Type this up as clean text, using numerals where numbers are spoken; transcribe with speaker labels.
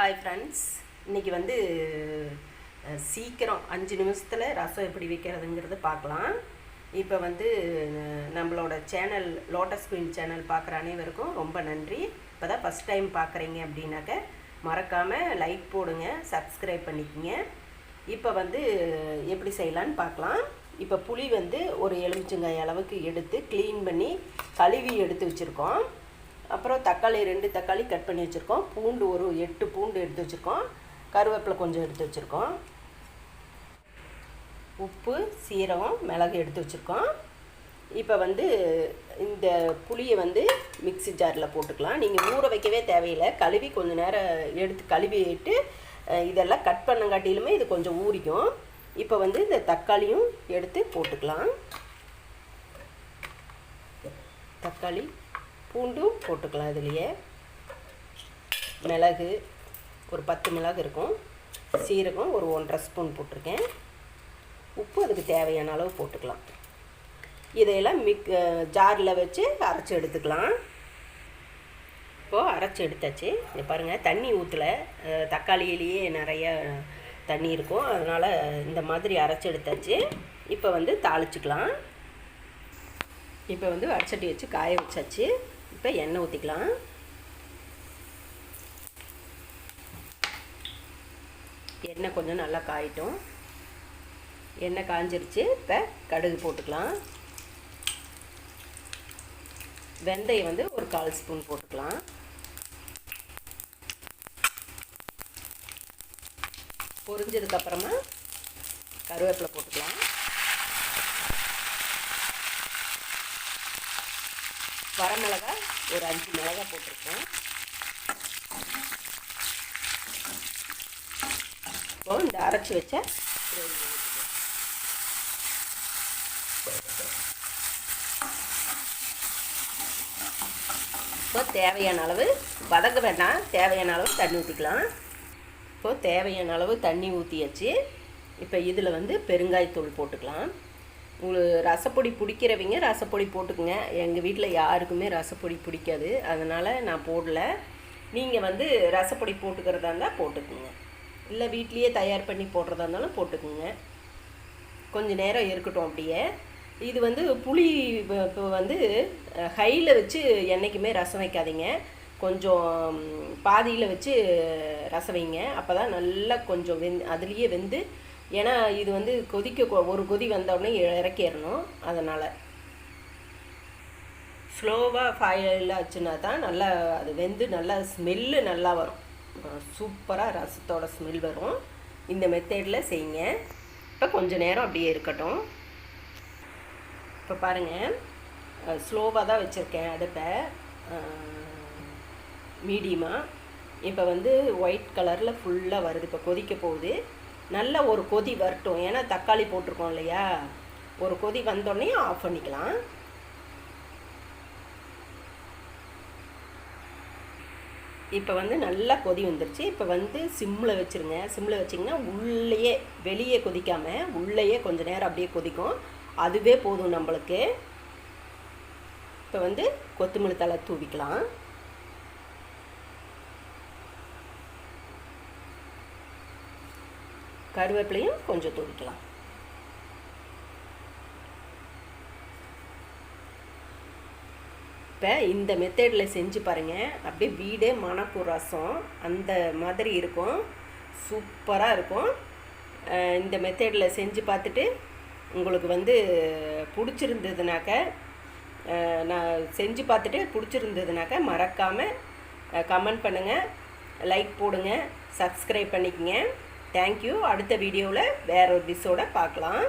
Speaker 1: Hi friends, இன்றைக்கி வந்து சீக்கிரம் 5 நிமிஷத்தில் ரசம் எப்படி வைக்கிறதுங்கிறத பார்க்கலாம். இப்போ வந்து நம்மளோட சேனல் லோட்டஸ் குயின் சேனல் பார்க்குற அனைவருக்கும் ரொம்ப நன்றி. இப்போ தான் ஃபஸ்ட் டைம் பார்க்குறீங்க அப்படின்னாக்க மறக்காமல் லைக் போடுங்க, சப்ஸ்கிரைப் பண்ணிக்கோங்க. இப்போ வந்து எப்படி செய்யலான்னு பார்க்கலாம். இப்போ புளி வந்து ஒரு எலுமிச்சங்காய் அளவுக்கு எடுத்து க்ளீன் பண்ணி கழுவி எடுத்து வச்சுருக்கோம். அப்புறம் தக்காளி 2 தக்காளி கட் பண்ணி வச்சுருக்கோம். பூண்டு ஒரு 8 பூண்டு எடுத்து வச்சுருக்கோம். கருவேப்பிலை கொஞ்சம் எடுத்து வச்சுருக்கோம். உப்பு, சீரகம், மிளகு எடுத்து வச்சுருக்கோம். இப்போ வந்து இந்த புளியை வந்து மிக்ஸி ஜாரில் போட்டுக்கலாம். நீங்கள் ஊற வைக்கவே தேவையில்லை. கழுவி கொஞ்சம் நேரம் எடுத்து கழுவிட்டு இதெல்லாம் கட் பண்ணங்காட்டிலுமே இது கொஞ்சம் ஊறிக்கும். இப்போ வந்து இந்த தக்காளியும் எடுத்து போட்டுக்கலாம். தக்காளி, பூண்டும் போட்டுக்கலாம். இதுலேயே மிளகு ஒரு 10 மிளகு இருக்கும். சீரகம் ஒரு 1.5 ஸ்பூன் போட்டிருக்கேன். உப்பு அதுக்கு தேவையான அளவு போட்டுக்கலாம். இதையெல்லாம் ஜாரில் வச்சு அரைச்சி எடுத்துக்கலாம். இப்போது அரைச்சி எடுத்தாச்சு. இங்கே பாருங்கள், தண்ணி ஊற்றலை. தக்காளியிலேயே நிறைய தண்ணி இருக்கும், அதனால் இந்த மாதிரி அரைச்சி எடுத்தாச்சு. இப்போ வந்து தாளிச்சிக்கலாம். இப்போ வந்து வடச்சட்டி வச்சு காய வச்சாச்சு. இப்போ எண்ணெய் ஊற்றிக்கலாம். எண்ணெய் கொஞ்சம் நல்லா காயிட்டும். எண்ணெய் காஞ்சிருச்சு. இப்போ கடுகு போட்டுக்கலாம். வெந்தயம் வந்து ஒரு 1/4 ஸ்பூன் போட்டுக்கலாம். பொரிஞ்சதுக்கப்புறமா கருவேப்பிலை போட்டுக்கலாம். வரமிளகா ஒரு 5 மிளகாய் போட்டிருக்கேன். இப்போ இந்த அரைச்சி வச்ச இப்போ தேவையான அளவு வதங்க வேண்டாம், தேவையான அளவு தண்ணி ஊற்றிக்கலாம். இப்போது தேவையான அளவு தண்ணி ஊற்றியாச்சு. இப்போ இதில் வந்து பெருங்காயத்தூள் போட்டுக்கலாம். உங்களுக்கு ரசப்பொடி பிடிக்கிறவங்க ரசப்பொடி போட்டுக்குங்க. எங்கள் வீட்டில் யாருக்குமே ரசப்பொடி பிடிக்காது, அதனால் நான் போடல. நீங்கள் வந்து ரசப்பொடி போட்டுக்கிறதா இருந்தால் போட்டுக்குங்க, இல்லை வீட்லேயே தயார் பண்ணி போடுறதா இருந்தாலும் போட்டுக்குங்க. கொஞ்சம் நேரம் இருக்கட்டும் அப்படியே. இது வந்து புளி இப்போ வந்து ஹையில் வச்சு என்றைக்குமே ரசம் வைக்காதீங்க. கொஞ்சம் பாதியில் வச்சு ரசம் வைங்க. அப்போ தான் நல்லா கொஞ்சம் அதுலேயே வெந்து, ஏன்னா இது வந்து ஒரு கொதி வந்தோடனே இறக்கிடணும். அதனால் ஸ்லோவாக ஃபாயில் ஆச்சுன்னா தான் நல்லா அது வெந்து நல்லா ஸ்மெல்லு நல்லா வரும். சூப்பராக ரசத்தோட ஸ்மெல் வரும். இந்த மெத்தடில் செய்யுங்க. இப்போ கொஞ்சம் நேரம் அப்படியே இருக்கட்டும். இப்போ பாருங்கள், ஸ்லோவாக தான் வச்சுருக்கேன் அடுப்பை, மீடியமாக. இப்போ வந்து ஒயிட் கலரில் ஃபுல்லாக வருது. இப்போ கொதிக்க போகுது. நல்ல ஒரு கொதி வரட்டும், ஏன்னா தக்காளி போட்டிருக்கோம் இல்லையா. ஒரு கொதி வந்தோடனே ஆஃப் பண்ணிக்கலாம். இப்போ வந்து நல்லா கொதி வந்துருச்சு. இப்போ வந்து சிம்மில் வச்சுருங்க. சிம்மில் வச்சிங்கன்னா உள்ளேயே, வெளியே கொதிக்காமல் உள்ளேயே கொஞ்சம் நேரம் அப்படியே கொதிக்கும். அதுவே போதும் நம்மளுக்கு. இப்போ வந்து கொத்தமல்லி தழை தூவிக்கலாம். கருவேப்பிலையும் கொஞ்சம் தூவிக்கலாம். இப்போ இந்த மெத்தடில் செஞ்சு பாருங்கள். அப்படியே வீடே மணக்கும் ரசம், அந்த மாதிரி இருக்கும். சூப்பராக இருக்கும். இந்த மெத்தடில் செஞ்சு பார்த்துட்டு உங்களுக்கு வந்து பிடிச்சிருந்ததுனாக்க, நான் செஞ்சு பார்த்துட்டு பிடிச்சிருந்ததுனாக்க மறக்காமல் கமெண்ட் பண்ணுங்கள், லைக் போடுங்க, சப்ஸ்கிரைப் பண்ணிக்கங்க. தேங்க்யூ. அடுத்த வீடியோவில் வேற ஒரு டிஷ்ஷோட பார்க்கலாம்.